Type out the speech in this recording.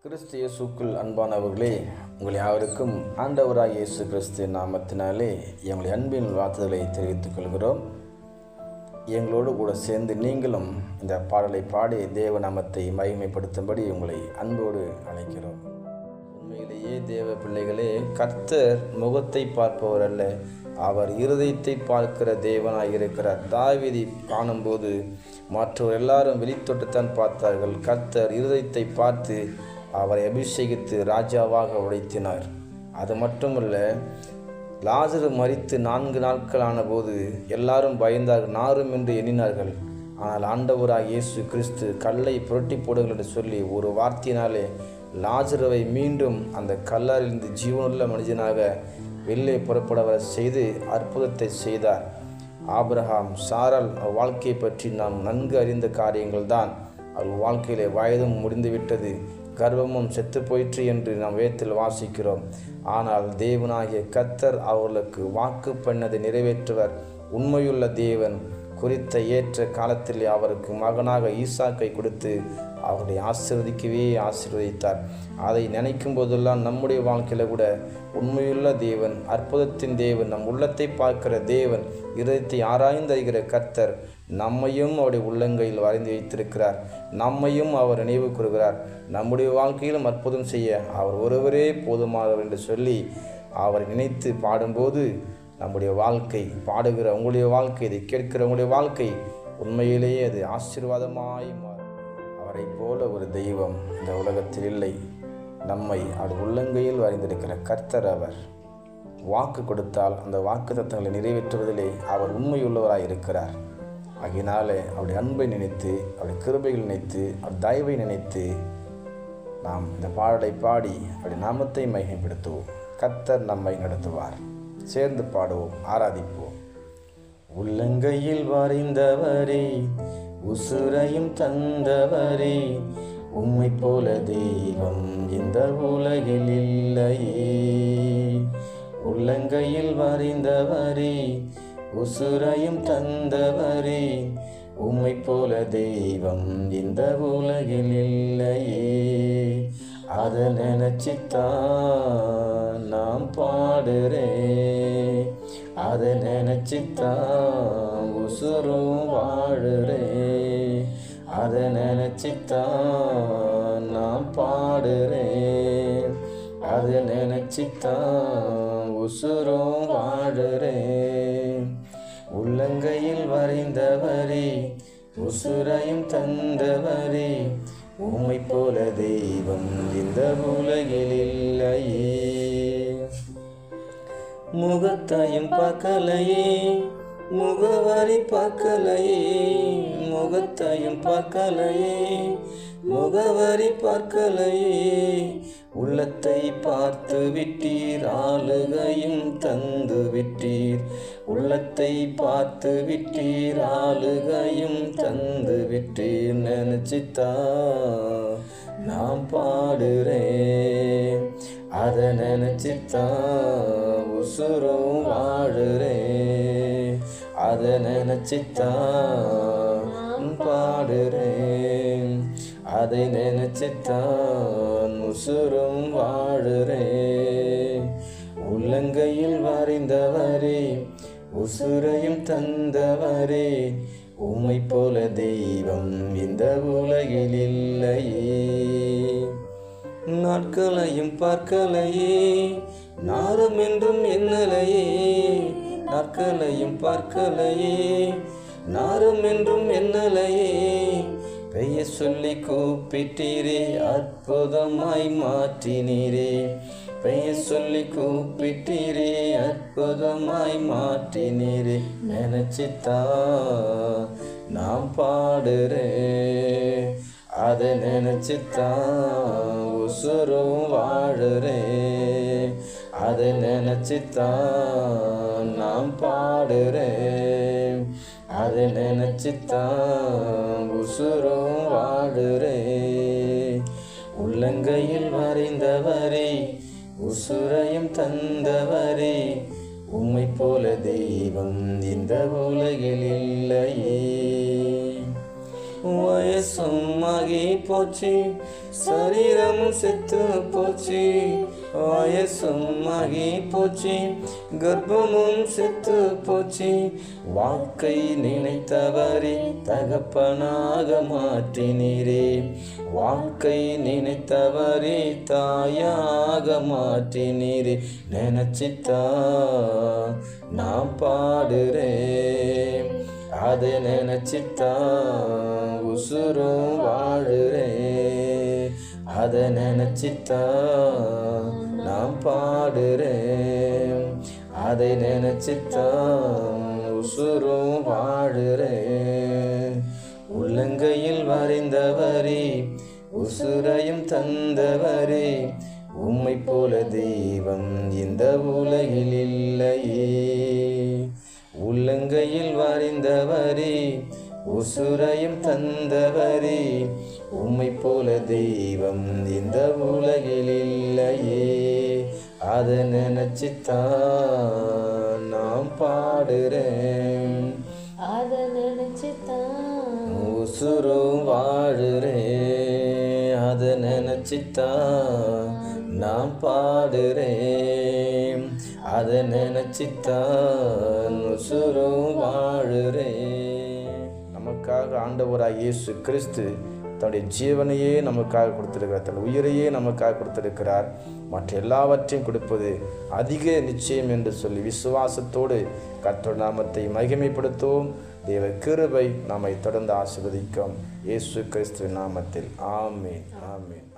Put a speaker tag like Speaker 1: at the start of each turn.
Speaker 1: கிறிஸ்து இயேசுக்குள் அன்பானவர்களே, உங்கள் யாவருக்கும் ஆண்டவராகிய இயேசு கிறிஸ்து நாமத்தினாலே எங்களுடைய அன்பின் வார்த்தைகளை தெரிவித்துக் கொள்கிறோம். எங்களோடு கூட சேர்ந்து நீங்களும் இந்த பாடலை பாடி தேவ நாமத்தை மகிமைப்படுத்தும்படி உங்களை அன்போடு அழைக்கிறோம். உண்மையிலேயே தேவ பிள்ளைகளே, கர்த்தர் முகத்தை பார்ப்பவர் அல்ல, அவர் இருதயத்தை பார்க்கிற தேவனாய் இருக்கிறார். தாவீதை காணும்போது மற்றவர் எல்லாரும் வெளித்தொட்டுத்தான் பார்த்தார்கள். கர்த்தர் இருதயத்தை பார்த்து அவரை அபிஷேகித்து ராஜாவாக உடைத்தினார். அது மட்டுமல்ல, லாசரு மரித்து 4 நாட்கள் ஆன போது எல்லாரும் பயந்தார்கள், நாரும் என்று எண்ணினார்கள். ஆனால் ஆண்டவராக இயேசு கிறிஸ்து கல்லை புரட்டி போடுங்கள் என்று சொல்லி ஒரு வார்த்தையினாலே லாசருவை மீண்டும் அந்த கல்லறையிலிருந்து ஜீவனுள்ள மனிதனாக வெளியே புறப்பட வர செய்து அற்புதத்தை செய்தார். ஆபிரகாம், சாராள் வாழ்க்கையை பற்றி நாம் நன்கு அறிந்த காரியங்கள் தான். அவள் வாழ்க்கையிலே வயதும் முடிந்துவிட்டது, கர்வமும் செத்து போயிற்று என்று நாம் வேதத்தில் வாசிக்கிறோம். ஆனால் தேவனாகிய கர்த்தர் அவர்களுக்கு வாக்கு பண்ணதை நிறைவேற்றுவர். உண்மையுள்ள தேவன் குறித்த ஏற்ற காலத்தில் அவருக்கு மகனாக ஈசாக்கை கொடுத்து அவருடைய ஆசீர்வதித்தார். அதை நினைக்கும் போதெல்லாம் நம்முடைய வாழ்க்கையில் கூட உண்மையுள்ள தேவன், அற்புதத்தின் தேவன், நம் உள்ளத்தை பார்க்கிற தேவன், இருதயத்தை ஆராய்ந்தறிகிற கர்த்தர் நம்மையும் அவருடைய உள்ளங்கையில் வரைந்து வைத்திருக்கிறார். நம்மையும் அவர் நினைவு கூறுகிறார். நம்முடைய வாழ்க்கையிலும் அற்புதம் செய்ய அவர் ஒருவரே போதுமானவர் என்று சொல்லி அவரை நினைத்து பாடும்போது நம்முடைய வாழ்க்கை, பாடுகிற உங்களுடைய வாழ்க்கை, இதை கேட்கிற உங்களுடைய வாழ்க்கை உண்மையிலேயே அது ஆசீர்வாதமாய் மாறும். அவரை போல ஒரு தெய்வம் இந்த உலகத்தில் இல்லை. நம்மை அவர் உள்ளங்கையில் வரைந்திருக்கிற கர்த்தர். அவர் வாக்கு கொடுத்தால் அந்த வாக்கு தத்தங்களை நிறைவேற்றுவதிலே அவர் உண்மையுள்ளவராய் இருக்கிறார். ஆகினாலே அவருடைய அன்பை நினைத்து, அவருடைய கிருபைகள் நினைத்து, அவர் தயவை நினைத்து நாம் இந்த பாடலை பாடி அவருடைய நாமத்தை மகிமைப்படுத்துவோம். கர்த்தர் நம்மை நடத்துவார். சேர்ந்து பாடுவோம், ஆராதிப்போம். உள்ளங்கையில் வரைந்தவரே, உசுரையும் தந்தவரே, உம்மை போல தெய்வம் இந்த உலகில் இல்லையே. உள்ளங்கையில் வரைந்தவரே, உசுரையும் தந்தவரே, உம்மை போல தெய்வம் இந்த உலகில் இல்லையே. அதை நினைச்சித்தான் நாம் பாடுறேன், அதை நினைச்சித்தான் உசுரும் வாழுறேன், அதை நினைச்சித்தான் நாம் பாடுறேன், அதை நினைச்சித்தான் உசுரும் வாழுறேன். உள்ளங்கையில் வரைந்தவரே, உசுரையும் தந்தவரே, உம்மை போல தெய்வம் இந்த உலகில் இல்லையே. முகத்தையும் பார்க்கலையே, முகவரி பார்க்கலையே, முகத்தையும் பார்க்கலையே, முகவரி பார்க்கலையே, உள்ளத்தை பார்த்து விட்டீர், ஆளுகையும் தந்து விட்டீர். உள்ளத்தை பார்த்து விட்டீர், ஆளுகையும் தந்து விட்டீர். நினைச்சித்தான் நாம் பாடுறேன், அதை நினைச்சித்தான் உசுரும் வாழுறேன், அதை நினைச்சித்தான் பாடுறேன், அதை நினைச்சித்தான் உசுரும் வாழுறேன். உள்ளங்கையில் வரைந்தவரே, உசுரையும் தந்தவரே, உம்மை போல தெய்வம் இந்த உலகில் இல்லையே. நாட்களையும் பார்க்கலையே, நாரும் என்றும் எண்ணலையே, நாட்களையும் பார்க்கலையே, நாரும் என்றும் எண்ணலையே. பெயர் சொல்லி கூப்பிட்டீரே, அற்புதமாய் மாற்றினீரே. பெயர் சொல்லி கூப்பிட்டீரே, அற்புதமாய் மாற்றினீரே. நினைச்சித்தான் நாம் பாடுறேன், அதை நினைச்சித்தான் உசுரும் வாழுறேன், அதை நினைச்சித்தான் நாம் பாடுறேன், அதை நினைச்சித்தான் உசுரும் வாழுறேன். உள்ளங்கையில் வரைந்தவரே, உசுரையும் தந்தவரே, உம்மை போல தெய்வம் இந்த உலகில் இல்லையே. வயசும் ஆகி போச்சு, சரீரமும் செத்து போச்சு. வயசும் ஆகி போச்சு, கர்ப்பமும் செத்து போச்சு. வாழ்க்கை நினைத்தவரே தகப்பனாக மாற்றினீரே, வாழ்க்கை நினைத்தவரே தாயாக மாற்றினீரே. நினைச்சித்தா நான் பாடுறேன், அதை நினைச்சித்தா உசுரும் வாழுறேன். அதை நினைச்சித்தா நான் பாடுறேன், அதை நினைச்சித்தா உசுரும் வாழுறேன். உள்ளங்கையில் வரைந்தவரே, உசுரையும் தந்தவரே, உம்மை போல தெய்வம் இந்த உலகில் இல்லையே. உள்ளங்கையில் வரைந்தவரே, உசுரையும் தந்தவரே, உம்மை போல தெய்வம் இந்த உலகில் இல்லையே. அதை நினைச்சுத்தான் நான் பாடுறேன்,
Speaker 2: அதை நினைச்சுத்தான்
Speaker 1: உசுரும் வாழுறேன். அதை நினைச்சுத்தான் நான் பாடுறேன், அதை நினைச்சுத்தான் உசுரும் வாழுறேன். நமக்காக ஆண்டவராக இயேசு கிறிஸ்து தன்னுடைய ஜீவனையே நமக்காக கொடுத்திருக்கிறார், தன் உயிரையே நமக்காக கொடுத்திருக்கிறார். மற்ற எல்லாவற்றையும் கொடுப்பது அதிக நிச்சயம் என்று சொல்லி விசுவாசத்தோடு கர்த்தருடைய நாமத்தை மகிமைப்படுத்துவோம். தேவ கிருபை நம்மை தொடர்ந்து ஆசீர்வதிக்கும். இயேசு கிறிஸ்துவின் நாமத்தில் ஆமென், ஆமென்.